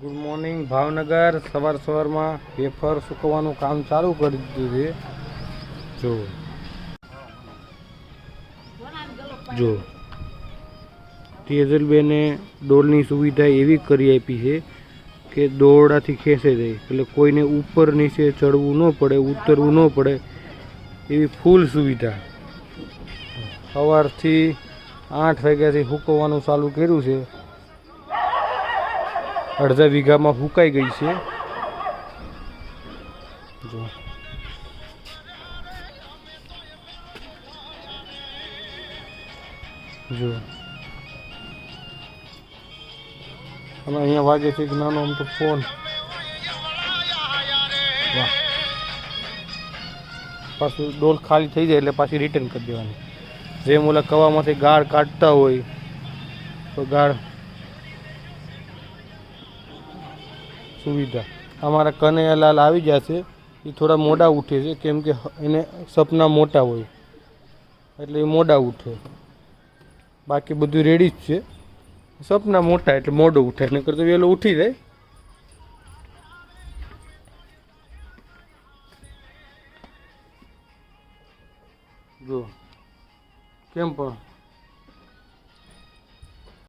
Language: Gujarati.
Good morning Bhavnagar. સવારમાં વેફર સૂકવવાનું કામ ચાલુ કરી દીધું છે. જો તેજલબેને ડોલની સુવિધા એવી કરી આપી છે કે દોરડાથી ખેંચે જાય એટલે કોઈને ઉપર નીચે ચડવું ન પડે, ઉતરવું ન પડે એવી ફૂલ સુવિધા. સવારથી 8 વાગ્યાથી સૂકવવાનું ચાલુ કર્યું છે. અડધા વીઘામાં સુકાઈ ગઈ છે. જો અને અહીંયા વાગે છે કે નાનો આમ તો ફોન. વાહ, પાછું ડોલ ખાલી થઈ જાય એટલે પાછી રિટર્ન કરી દેવાની. જેમ ઓલા કવામાંથી ગાળ કાઢતા હોય તો ગાળ સુવિધા. અમારા કનૈયાલાલ આવી જશે. એ થોડા મોડા ઉઠે છે કેમ કે એને સપના મોટા હોય એટલે એ મોડા ઉઠે. બાકી બધું રેડી જ છે. સપના મોટા એટલે મોડું ઉઠે, નકર તો વહેલો ઉઠી જાય. જો કેમ પણ